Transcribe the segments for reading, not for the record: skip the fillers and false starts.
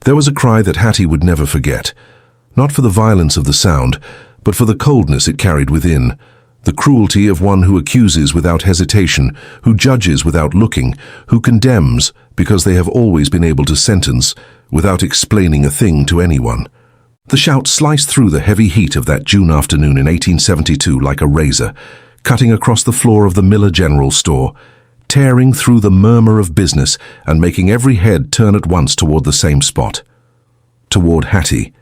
There was a cry that Hattie would never forget, not for the violence of the sound, but for the coldness it carried within, the cruelty of one who accuses without hesitation, who judges without looking, who condemns because they have always been able to sentence without explaining a thing to anyone. The shout sliced through the heavy heat of that June afternoon in 1872 like a razor, cutting across the floor of the Miller General Store, tearing through the murmur of business and making every head turn at once toward the same spot. Toward Hattie,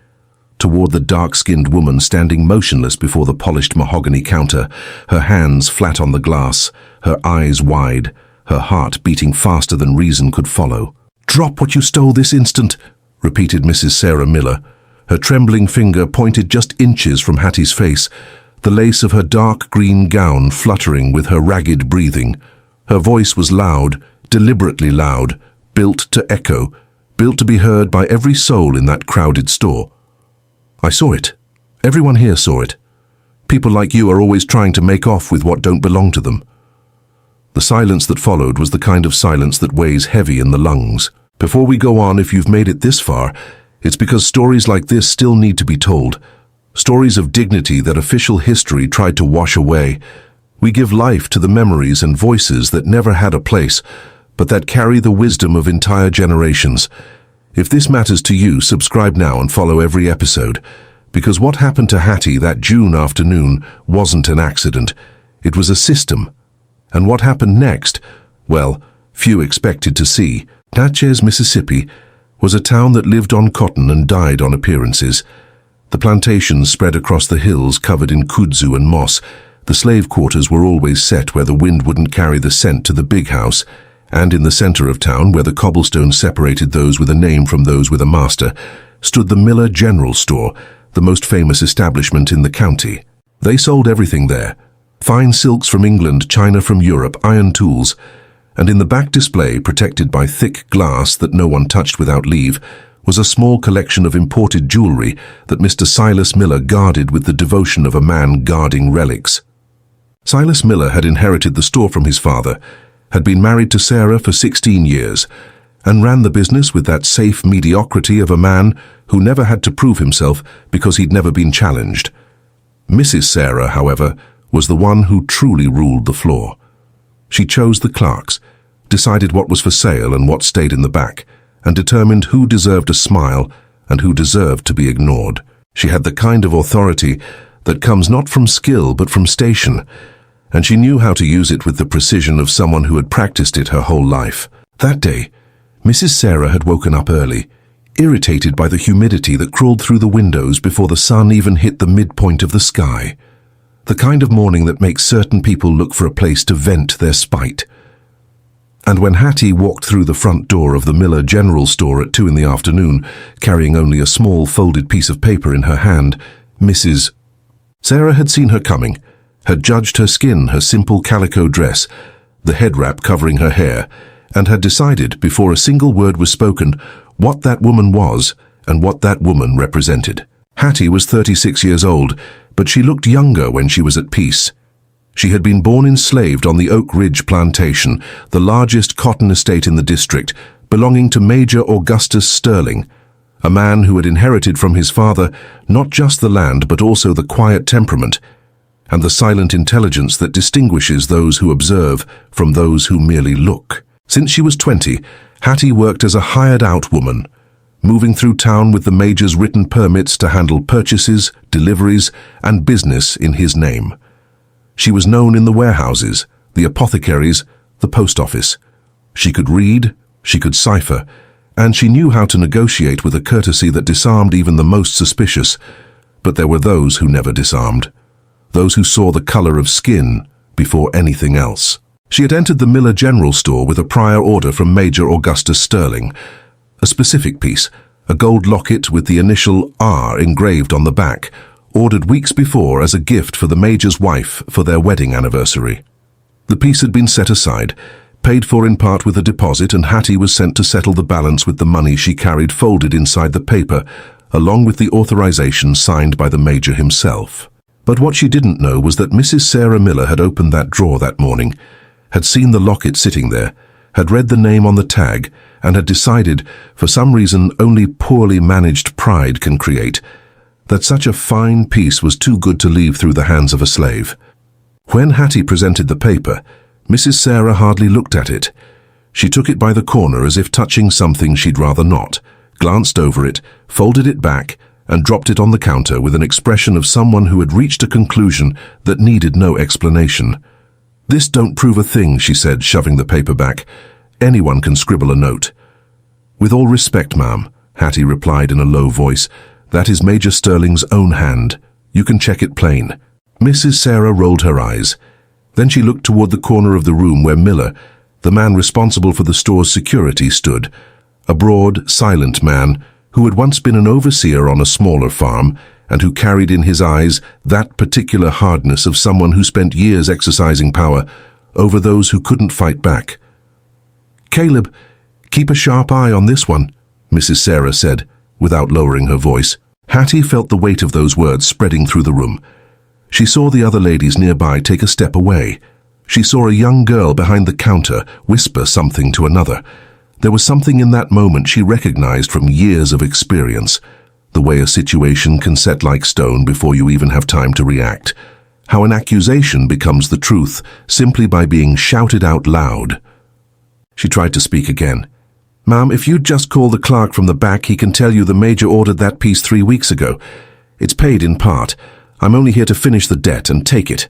toward the dark-skinned woman standing motionless before the polished mahogany counter, her hands flat on the glass, her eyes wide, her heart beating faster than reason could follow. "Drop what you stole this instant," repeated Mrs. Sarah Miller, her trembling finger pointed just inches from Hattie's face, the lace of her dark green gown fluttering with her ragged breathing. Her voice was loud, deliberately loud, built to echo, built to be heard by every soul in that crowded store. "I saw it. Everyone here saw it. People like you are always trying to make off with what don't belong to them." The silence that followed was the kind of silence that weighs heavy in the lungs. Before we go on, if you've made it this far, it's because stories like this still need to be told. Stories of dignity that official history tried to wash away. We give life to the memories and voices that never had a place, but that carry the wisdom of entire generations. If this matters to you, subscribe now and follow every episode. Because what happened to Hattie that June afternoon wasn't an accident. It was a system. And what happened next? Well, few expected to see. Natchez, Mississippi, was a town that lived on cotton and died on appearances. The plantations spread across the hills covered in kudzu and moss. The slave quarters were always set where the wind wouldn't carry the scent to the big house, and in the center of town, where the cobblestones separated those with a name from those with a master, stood the Miller General Store, the most famous establishment in the county. They sold everything there: fine silks from England, china from Europe, iron tools, and in the back display, protected by thick glass that no one touched without leave, was a small collection of imported jewelry that Mr. Silas Miller guarded with the devotion of a man guarding relics. Silas Miller had inherited the store from his father, had been married to Sarah for 16 years, and ran the business with that safe mediocrity of a man who never had to prove himself because he'd never been challenged. Mrs. Sarah, however, was the one who truly ruled the floor. She chose the clerks, decided what was for sale and what stayed in the back, and determined who deserved a smile and who deserved to be ignored. She had the kind of authority that comes not from skill but from station, and she knew how to use it with the precision of someone who had practiced it her whole life. That day, Mrs. Sarah had woken up early, irritated by the humidity that crawled through the windows before the sun even hit the midpoint of the sky. The kind of morning that makes certain people look for a place to vent their spite. And when Hattie walked through the front door of the Miller General Store at 2 in the afternoon, carrying only a small folded piece of paper in her hand, Mrs. Sarah had seen her coming, had judged her skin, her simple calico dress, the head wrap covering her hair, and had decided, before a single word was spoken, what that woman was and what that woman represented. Hattie was 36 years old, but she looked younger when she was at peace. She had been born enslaved on the Oak Ridge Plantation, the largest cotton estate in the district, belonging to Major Augustus Sterling, a man who had inherited from his father not just the land but also the quiet temperament and the silent intelligence that distinguishes those who observe from those who merely look. Since she was 20, Hattie worked as a hired-out woman, moving through town with the Major's written permits to handle purchases, deliveries, and business in his name. She was known in the warehouses, the apothecaries, the post office. She could read, she could cipher, and she knew how to negotiate with a courtesy that disarmed even the most suspicious. But there were those who never disarmed, those who saw the color of skin before anything else. She had entered the Miller General Store with a prior order from Major Augustus Sterling, a specific piece, a gold locket with the initial R engraved on the back, ordered weeks before as a gift for the Major's wife for their wedding anniversary. The piece had been set aside, paid for in part with a deposit, and Hattie was sent to settle the balance with the money she carried folded inside the paper, along with the authorization signed by the Major himself. But what she didn't know was that Mrs. Sarah Miller had opened that drawer that morning, had seen the locket sitting there, had read the name on the tag, and had decided, for some reason only poorly managed pride can create, that such a fine piece was too good to leave through the hands of a slave. When Hattie presented the paper, Mrs. Sarah hardly looked at it. She took it by the corner as if touching something she'd rather not, glanced over it, folded it back, and dropped it on the counter with an expression of someone who had reached a conclusion that needed no explanation. "This don't prove a thing," she said, shoving the paper back. "Anyone can scribble a note." "With all respect, ma'am," Hattie replied in a low voice, "that is Major Sterling's own hand. You can check it plain." Mrs. Sarah rolled her eyes. Then she looked toward the corner of the room where Miller, the man responsible for the store's security, stood. A broad, silent man who had once been an overseer on a smaller farm and who carried in his eyes that particular hardness of someone who spent years exercising power over those who couldn't fight back. "Caleb, keep a sharp eye on this one," Mrs. Sarah said, without lowering her voice. Hattie felt the weight of those words spreading through the room. She saw the other ladies nearby take a step away. She saw a young girl behind the counter whisper something to another. There was something in that moment she recognized from years of experience. The way a situation can set like stone before you even have time to react. How an accusation becomes the truth simply by being shouted out loud. She tried to speak again. "Ma'am, if you'd just call the clerk from the back, he can tell you the Major ordered that piece 3 weeks ago. It's paid in part. I'm only here to finish the debt and take it."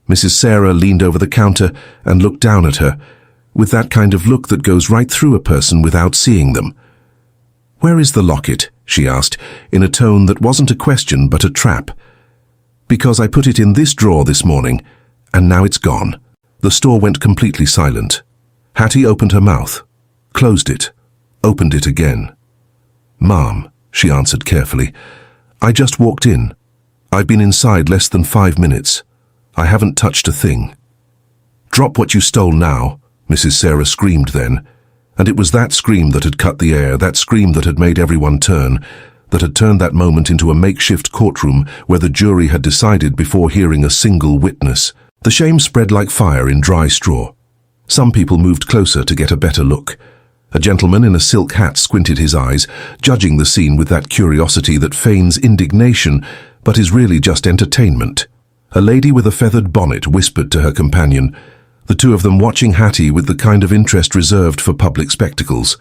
Mrs. Sarah leaned over the counter and looked down at her, with that kind of look that goes right through a person without seeing them. "Where is the locket?" she asked, in a tone that wasn't a question but a trap. "Because I put it in this drawer this morning, and now it's gone." The store went completely silent. Hattie opened her mouth, closed it, opened it again. "Ma'am," she answered carefully, "I just walked in. I've been inside less than 5 minutes. I haven't touched a thing." "Drop what you stole now," Mrs. Sarah screamed then. And it was that scream that had cut the air, that scream that had made everyone turn, that had turned that moment into a makeshift courtroom where the jury had decided before hearing a single witness. The shame spread like fire in dry straw. Some people moved closer to get a better look. A gentleman in a silk hat squinted his eyes, judging the scene with that curiosity that feigns indignation but is really just entertainment. A lady with a feathered bonnet whispered to her companion, the two of them watching Hattie with the kind of interest reserved for public spectacles.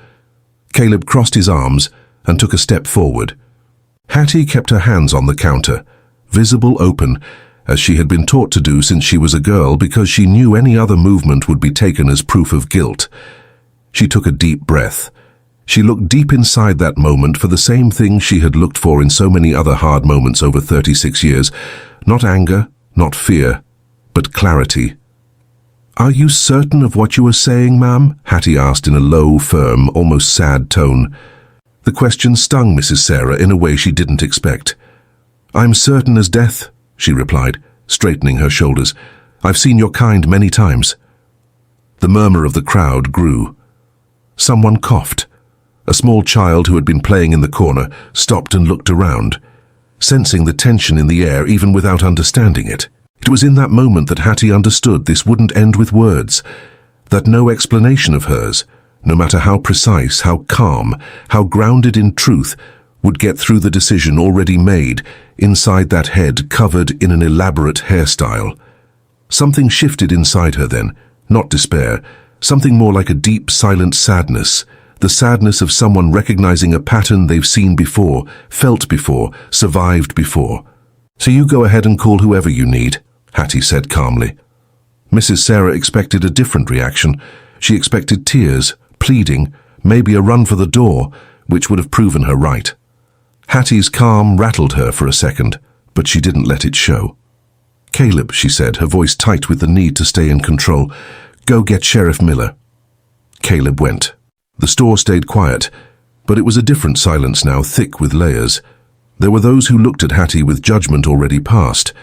Caleb crossed his arms and took a step forward. Hattie kept her hands on the counter, visible open, as she had been taught to do since she was a girl because she knew any other movement would be taken as proof of guilt. She took a deep breath. She looked deep inside that moment for the same thing she had looked for in so many other hard moments over 36 years. Not anger, not fear, but clarity. "Are you certain of what you were saying, ma'am?" Hattie asked in a low, firm, almost sad tone. The question stung Mrs. Sarah in a way she didn't expect. "I'm certain as death," she replied, straightening her shoulders. "I've seen your kind many times." The murmur of the crowd grew. Someone coughed. A small child who had been playing in the corner stopped and looked around, sensing the tension in the air even without understanding it. It was in that moment that Hattie understood this wouldn't end with words, that no explanation of hers, no matter how precise, how calm, how grounded in truth, would get through the decision already made inside that head covered in an elaborate hairstyle. Something shifted inside her then, not despair, something more like a deep, silent sadness, the sadness of someone recognizing a pattern they've seen before, felt before, survived before. "So you go ahead and call whoever you need," Hattie said calmly. Mrs. Sarah expected a different reaction. She expected tears, pleading, maybe a run for the door, which would have proven her right. Hattie's calm rattled her for a second, but she didn't let it show. "Caleb," she said, her voice tight with the need to stay in control, "go get Sheriff Miller." Caleb went. The store stayed quiet, but it was a different silence now, thick with layers. There were those who looked at Hattie with judgment already past.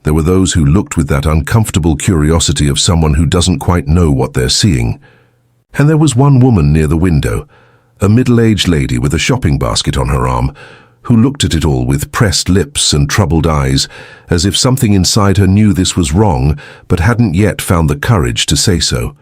There were those who looked with that uncomfortable curiosity of someone who doesn't quite know what they're seeing. And there was one woman near the window, a middle-aged lady with a shopping basket on her arm, who looked at it all with pressed lips and troubled eyes, as if something inside her knew this was wrong, but hadn't yet found the courage to say so.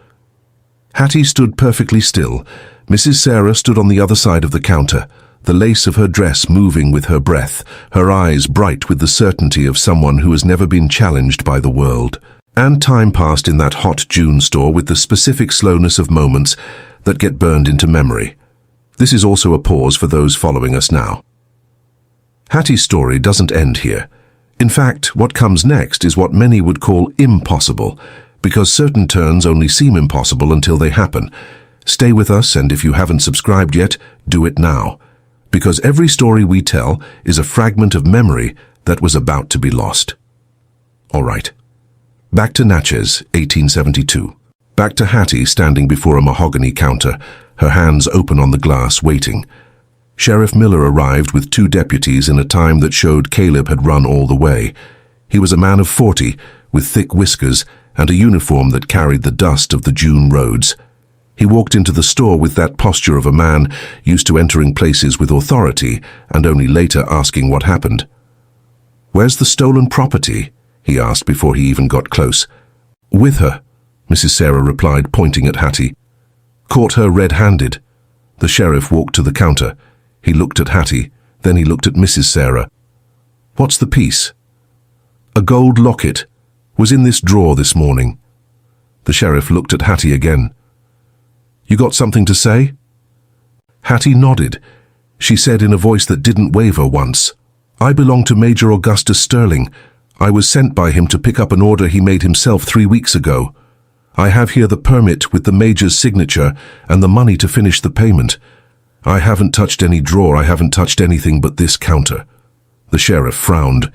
Hattie stood perfectly still, Mrs. Sarah stood on the other side of the counter, the lace of her dress moving with her breath, her eyes bright with the certainty of someone who has never been challenged by the world. And time passed in that hot June store with the specific slowness of moments that get burned into memory. This is also a pause for those following us now. Hattie's story doesn't end here. In fact, what comes next is what many would call impossible, because certain turns only seem impossible until they happen. Stay with us, and if you haven't subscribed yet, do it now. Because every story we tell is a fragment of memory that was about to be lost. All right. Back to Natchez, 1872. Back to Hattie standing before a mahogany counter, her hands open on the glass, waiting. Sheriff Miller arrived with 2 deputies in a time that showed Caleb had run all the way. He was a man of 40, with thick whiskers and a uniform that carried the dust of the June roads. He walked into the store with that posture of a man used to entering places with authority and only later asking what happened. "Where's the stolen property?" he asked before he even got close. "With her," Mrs. Sarah replied, pointing at Hattie. "Caught her red-handed." The sheriff walked to the counter. He looked at Hattie, then he looked at Mrs. Sarah. "What's the piece?" "A gold locket. Was in this drawer this morning." The sheriff looked at Hattie again. "You got something to say?" Hattie nodded. She said in a voice that didn't waver once, "I belong to Major Augustus Sterling. I was sent by him to pick up an order he made himself 3 weeks ago. I have here the permit with the Major's signature and the money to finish the payment. I haven't touched any drawer, I haven't touched anything but this counter." The sheriff frowned.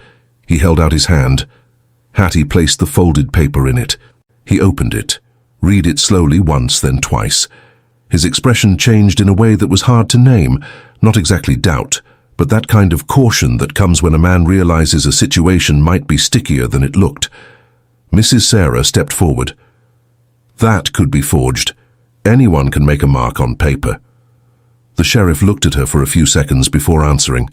He held out his hand. Hattie placed the folded paper in it. He opened it. Read it slowly once, then twice. His expression changed in a way that was hard to name, not exactly doubt, but that kind of caution that comes when a man realizes a situation might be stickier than it looked. Mrs. Sarah stepped forward. "That could be forged. Anyone can make a mark on paper." The sheriff looked at her for a few seconds before answering.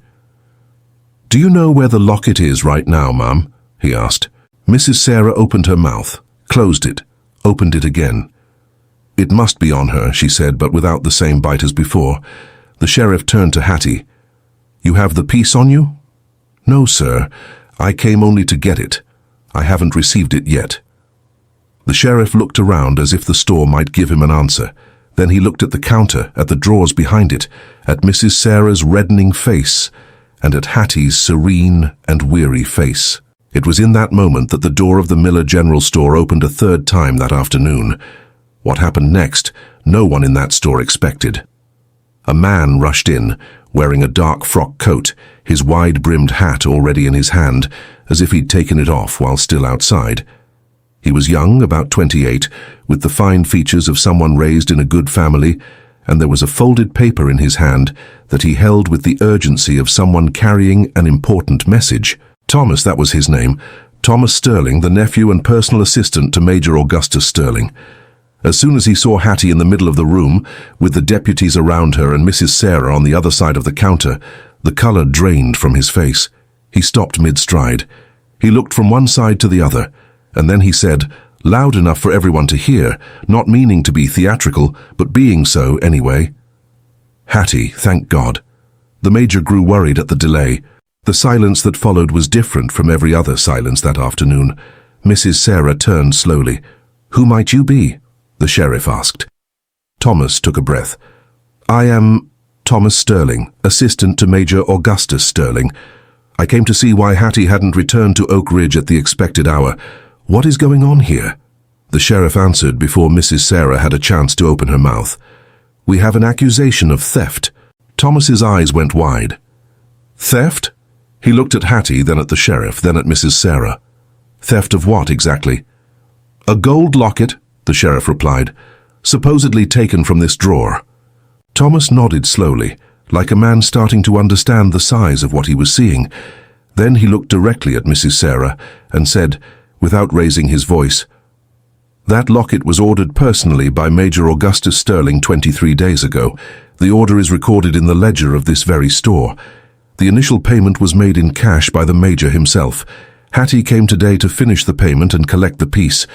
"Do you know where the locket is right now, ma'am?" he asked. Mrs. Sarah opened her mouth, closed it, opened it again. "It must be on her," she said, but without the same bite as before. The sheriff turned to Hattie. "You have the piece on you?" "No, sir. I came only to get it. I haven't received it yet." The sheriff looked around as if the store might give him an answer. Then he looked at the counter, at the drawers behind it, at Mrs. Sarah's reddening face, and at Hattie's serene and weary face. It was in that moment that the door of the Miller General Store opened a 3rd time that afternoon. What happened next, no one in that store expected. A man rushed in, wearing a dark frock coat, his wide-brimmed hat already in his hand, as if he'd taken it off while still outside. He was young, about 28, with the fine features of someone raised in a good family, and there was a folded paper in his hand that he held with the urgency of someone carrying an important message. Thomas, that was his name. Thomas Sterling, the nephew and personal assistant to Major Augustus Sterling. As soon as he saw Hattie in the middle of the room, with the deputies around her and Mrs. Sarah on the other side of the counter, the color drained from his face. He stopped mid-stride. He looked from one side to the other, and then he said, loud enough for everyone to hear, not meaning to be theatrical, but being so anyway, "Hattie, thank God." The major grew worried at the delay. The silence that followed was different from every other silence that afternoon. Mrs. Sarah turned slowly. "Who might you be?" the sheriff asked. Thomas took a breath. "I am Thomas Sterling, assistant to Major Augustus Sterling. I came to see why Hattie hadn't returned to Oak Ridge at the expected hour. What is going on here?" The sheriff answered before Mrs. Sarah had a chance to open her mouth. "We have an accusation of theft." Thomas's eyes went wide. "Theft?" He looked at Hattie, then at the sheriff, then at Mrs. Sarah. "Theft of what, exactly?" "A gold locket," the sheriff replied, "supposedly taken from this drawer." Thomas nodded slowly, like a man starting to understand the size of what he was seeing. Then he looked directly at Mrs. Sarah and said, without raising his voice, "That locket was ordered personally by Major Augustus Sterling 23 days ago. The order is recorded in the ledger of this very store. The initial payment was made in cash by the Major himself. Hattie came today to finish the payment and collect the piece.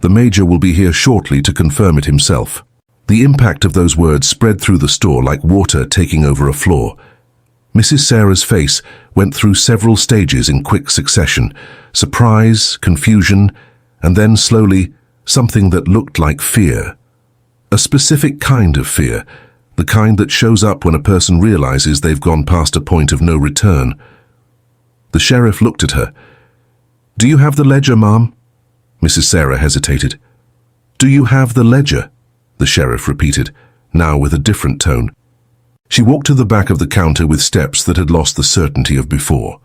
The Major will be here shortly to confirm it himself." The impact of those words spread through the store like water taking over a floor. Mrs. Sarah's face went through several stages in quick succession: surprise, confusion, and then slowly something that looked like fear. A specific kind of fear, the kind that shows up when a person realizes they've gone past a point of no return. The sheriff looked at her. "Do you have the ledger, ma'am?" Mrs. Sarah hesitated. "Do you have the ledger?" the sheriff repeated, now with a different tone. She walked to the back of the counter with steps that had lost the certainty of before.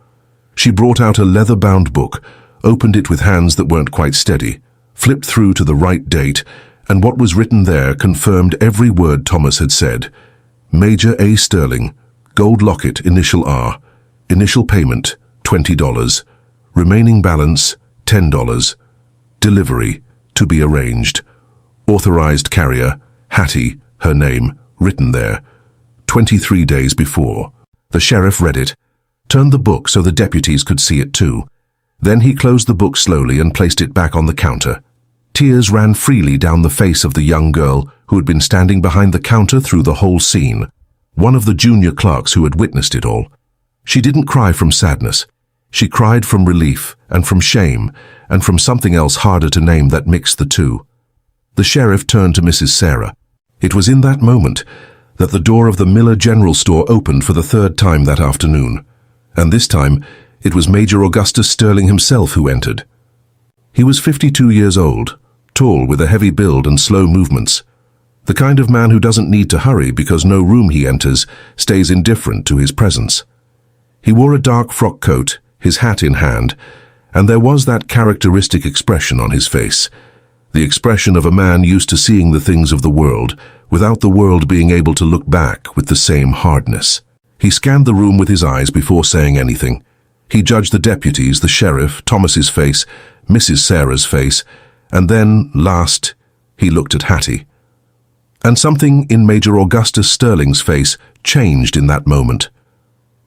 She brought out a leather-bound book, opened it with hands that weren't quite steady, flipped through to the right date, and what was written there confirmed every word Thomas had said. Major A. Sterling, gold locket, initial R, initial payment, $20, remaining balance, $10, delivery, to be arranged, authorized carrier, Hattie, her name, written there, 23 days before. The sheriff read it, turned the book so the deputies could see it too. Then he closed the book slowly and placed it back on the counter. Tears ran freely down the face of the young girl who had been standing behind the counter through the whole scene, one of the junior clerks who had witnessed it all. She didn't cry from sadness. She cried from relief and from shame and from something else harder to name that mixed the two. The sheriff turned to Mrs. Sarah. It was in that moment that the door of the Miller General Store opened for the third time that afternoon, and this time it was Major Augustus Sterling himself who entered. He was 52 years old, tall with a heavy build and slow movements, the kind of man who doesn't need to hurry because no room he enters stays indifferent to his presence. He wore a dark frock coat, his hat in hand, and there was that characteristic expression on his face, the expression of a man used to seeing the things of the world without the world being able to look back with the same hardness. He scanned the room with his eyes before saying anything. He judged the deputies, the sheriff, Thomas's face, Mrs. Sarah's face, and then, last, he looked at Hattie. And something in Major Augustus Sterling's face changed in that moment.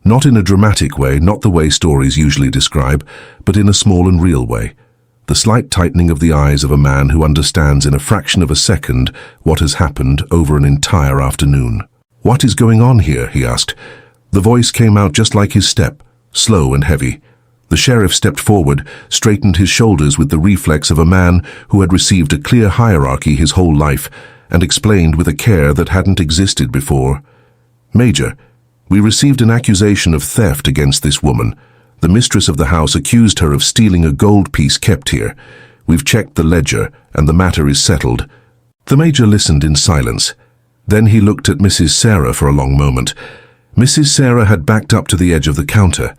Not in a dramatic way, not the way stories usually describe, but in a small and real way. The slight tightening of the eyes of a man who understands in a fraction of a second what has happened over an entire afternoon. "What is going on here?" he asked. The voice came out just like his step, slow and heavy. The sheriff stepped forward, straightened his shoulders with the reflex of a man who had received a clear hierarchy his whole life, and explained with a care that hadn't existed before. "Major, we received an accusation of theft against this woman. The mistress of the house accused her of stealing a gold piece kept here. We've checked the ledger, and the matter is settled." The major listened in silence. Then he looked at Mrs. Sarah for a long moment. Mrs. Sarah had backed up to the edge of the counter.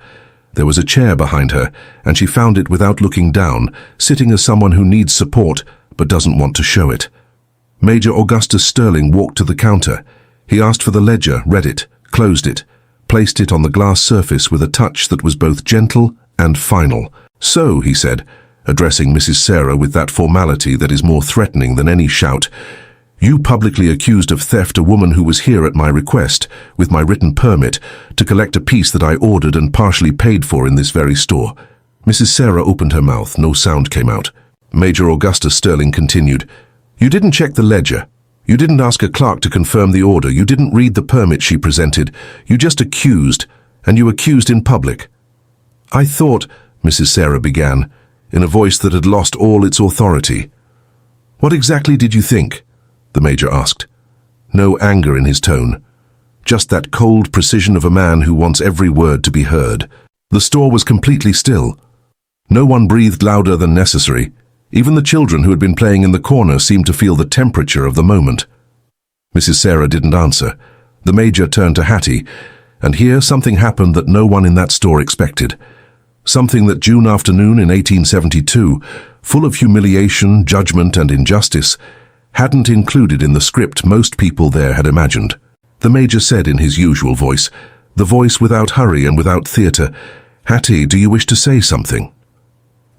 There was a chair behind her, and she found it without looking down, sitting as someone who needs support but doesn't want to show it. Major Augustus Sterling walked to the counter. He asked for the ledger, read it, closed it, placed it on the glass surface with a touch that was both gentle and final. "So," he said, addressing Mrs. Sarah with that formality that is more threatening than any shout, "you publicly accused of theft a woman who was here at my request, with my written permit, to collect a piece that I ordered and partially paid for in this very store." Mrs. Sarah opened her mouth. No sound came out. Major Augustus Sterling continued, "You didn't check the ledger. You didn't ask a clerk to confirm the order. You didn't read the permit she presented. You just accused, and you accused in public." "I thought," Mrs. Sarah began, in a voice that had lost all its authority. "What exactly did you think?" the major asked. No anger in his tone, just that cold precision of a man who wants every word to be heard. The store was completely still. No one breathed louder than necessary. Even the children who had been playing in the corner seemed to feel the temperature of the moment. Mrs. Sarah didn't answer. The major turned to Hattie, and here something happened that no one in that store expected. Something that June afternoon in 1872, full of humiliation, judgment, and injustice, hadn't included in the script most people there had imagined. The major said in his usual voice, the voice without hurry and without theatre, "Hattie, do you wish to say something?"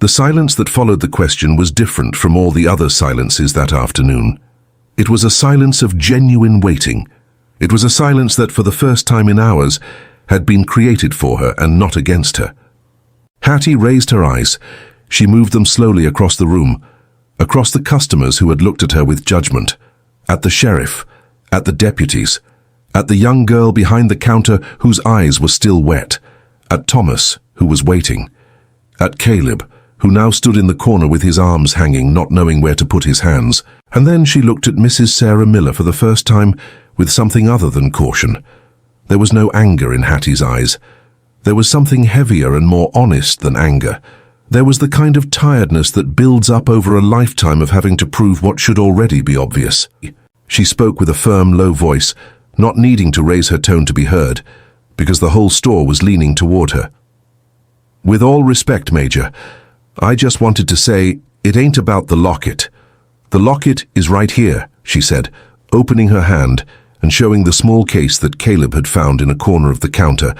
The silence that followed the question was different from all the other silences that afternoon. It was a silence of genuine waiting. It was a silence that, for the first time in hours, had been created for her and not against her. Hattie raised her eyes. She moved them slowly across the room, across the customers who had looked at her with judgment. at the sheriff, at the deputies, at the young girl behind the counter whose eyes were still wet, at Thomas, who was waiting, at Caleb, who now stood in the corner with his arms hanging, not knowing where to put his hands. And then she looked at Mrs. Sarah Miller for the first time with something other than caution. There was no anger in Hattie's eyes. There was something heavier and more honest than anger. There was the kind of tiredness that builds up over a lifetime of having to prove what should already be obvious. She spoke with a firm, low voice, not needing to raise her tone to be heard, because the whole store was leaning toward her. "With all respect, Major, I just wanted to say it ain't about the locket. The locket is right here," she said, opening her hand and showing the small case that Caleb had found in a corner of the counter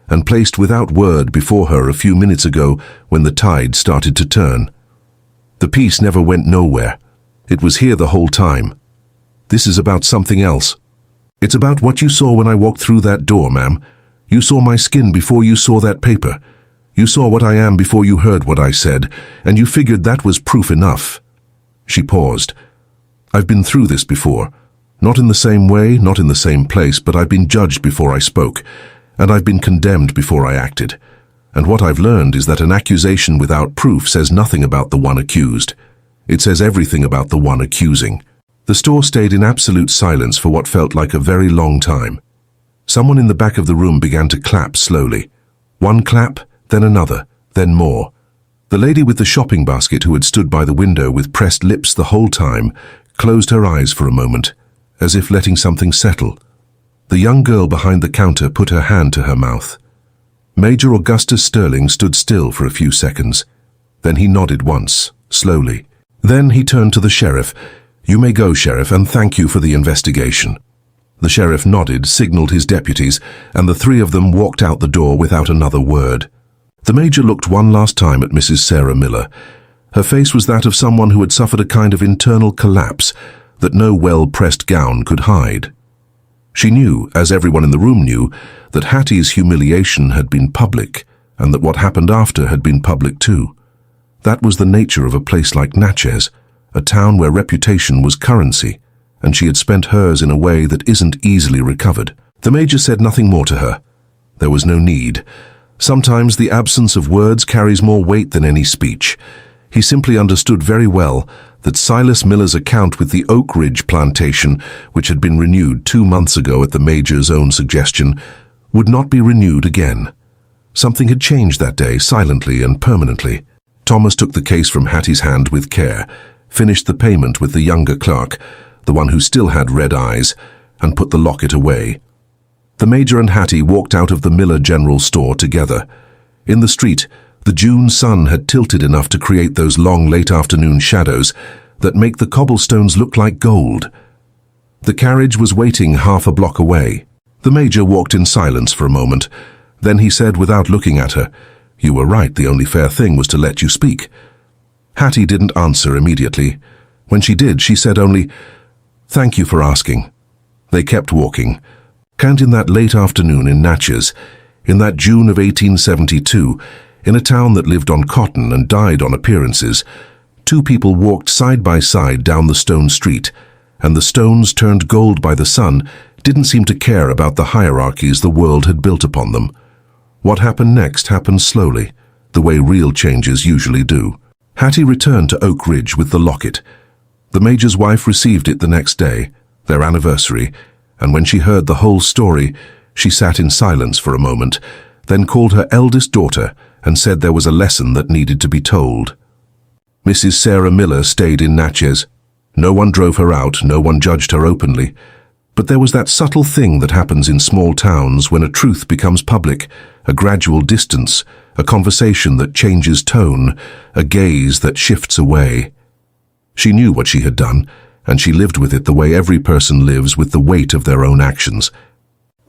and placed without word before her a few minutes ago when the tide started to turn. "The piece never went nowhere. It was here the whole time. This is about something else. It's about what you saw when I walked through that door, ma'am. You saw my skin before you saw that paper. You saw what I am before you heard what I said, and you figured that was proof enough." She paused. "I've been through this before. Not in the same way, not in the same place, but I've been judged before I spoke, and I've been condemned before I acted. And what I've learned is that an accusation without proof says nothing about the one accused. It says everything about the one accusing." The store stayed in absolute silence for what felt like a very long time. Someone in the back of the room began to clap slowly. One clap, then another, then more. The lady with the shopping basket, who had stood by the window with pressed lips the whole time, closed her eyes for a moment, as if letting something settle. The young girl behind the counter put her hand to her mouth. Major Augustus Sterling stood still for a few seconds. Then he nodded once, slowly. Then he turned to the sheriff. "You may go, Sheriff, and thank you for the investigation." The sheriff nodded, signaled his deputies, and the three of them walked out the door without another word. The major looked one last time at Mrs. Sarah Miller. Her face was that of someone who had suffered a kind of internal collapse that no well-pressed gown could hide. She knew, as everyone in the room knew, that Hattie's humiliation had been public, and that what happened after had been public too. That was the nature of a place like Natchez, a town where reputation was currency, and she had spent hers in a way that isn't easily recovered. The major said nothing more to her. There was no need. Sometimes the absence of words carries more weight than any speech. He simply understood very well that Silas Miller's account with the Oak Ridge plantation, which had been renewed 2 months ago at the major's own suggestion, would not be renewed again. Something had changed that day, silently and permanently. Thomas took the case from Hattie's hand with care, finished the payment with the younger clerk, the one who still had red eyes, and put the locket away. The major and Hattie walked out of the Miller General Store together. In the street, the June sun had tilted enough to create those long late-afternoon shadows that make the cobblestones look like gold. The carriage was waiting half a block away. The major walked in silence for a moment. Then he said without looking at her, "You were right, the only fair thing was to let you speak." Hattie didn't answer immediately. When she did, she said only, "Thank you for asking." They kept walking. And in that late afternoon in Natchez, in that June of 1872, in a town that lived on cotton and died on appearances, two people walked side by side down the stone street, and the stones, turned gold by the sun, didn't seem to care about the hierarchies the world had built upon them. What happened next happened slowly, the way real changes usually do. Hattie returned to Oak Ridge with the locket. The major's wife received it the next day, their anniversary, and when she heard the whole story, she sat in silence for a moment, then called her eldest daughter and said there was a lesson that needed to be told. Mrs. Sarah Miller stayed in Natchez. No one drove her out, no one judged her openly. But there was that subtle thing that happens in small towns when a truth becomes public, a gradual distance, a conversation that changes tone, a gaze that shifts away. She knew what she had done, and she lived with it the way every person lives with the weight of their own actions.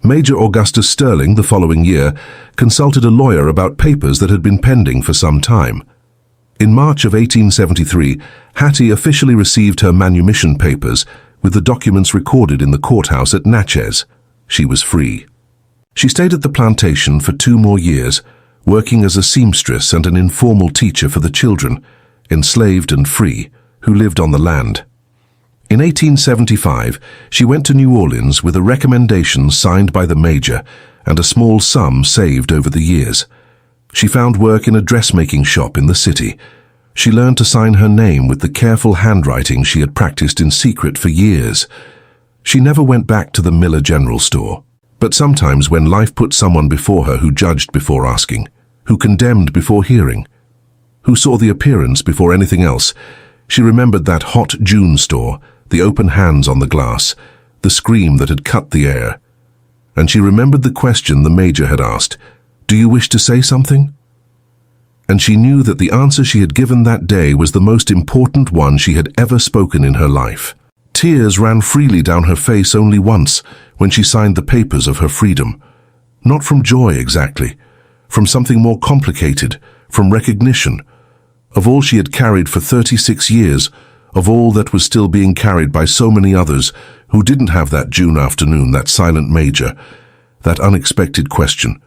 Major Augustus Sterling, the following year, consulted a lawyer about papers that had been pending for some time. In March of 1873, Hattie officially received her manumission papers, with the documents recorded in the courthouse at Natchez. She was free. She stayed at the plantation for 2 more years, working as a seamstress and an informal teacher for the children, enslaved and free, who lived on the land. In 1875, she went to New Orleans with a recommendation signed by the major and a small sum saved over the years. She found work in a dressmaking shop in the city. She learned to sign her name with the careful handwriting she had practiced in secret for years. She never went back to the Miller General Store. But sometimes when life put someone before her who judged before asking, who condemned before hearing, who saw the appearance before anything else, she remembered that hot June store, the open hands on the glass, the scream that had cut the air. And she remembered the question the major had asked, "Do you wish to say something?" And she knew that the answer she had given that day was the most important one she had ever spoken in her life. Tears ran freely down her face only once, when she signed the papers of her freedom. Not from joy exactly, from something more complicated, from recognition. Of all she had carried for 36 years, of all that was still being carried by so many others who didn't have that June afternoon, that silent major, that unexpected question.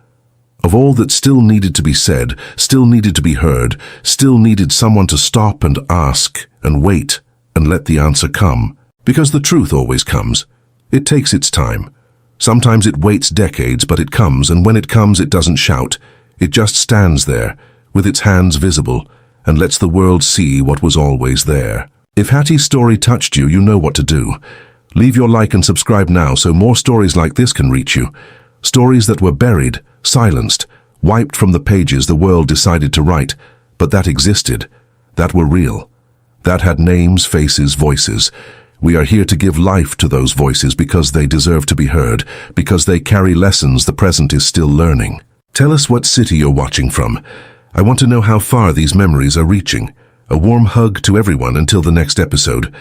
Of all that still needed to be said, still needed to be heard, still needed someone to stop and ask and wait and let the answer come. Because the truth always comes. It takes its time. Sometimes it waits decades, but it comes, and when it comes it doesn't shout. It just stands there, with its hands visible, and lets the world see what was always there. If Hattie's story touched you, you know what to do. Leave your like and subscribe now so more stories like this can reach you. Stories that were buried, silenced, wiped from the pages the world decided to write, but that existed, that were real, that had names, faces, voices. We are here to give life to those voices because they deserve to be heard, because they carry lessons the present is still learning. Tell us what city you're watching from. I want to know how far these memories are reaching. A warm hug to everyone until the next episode.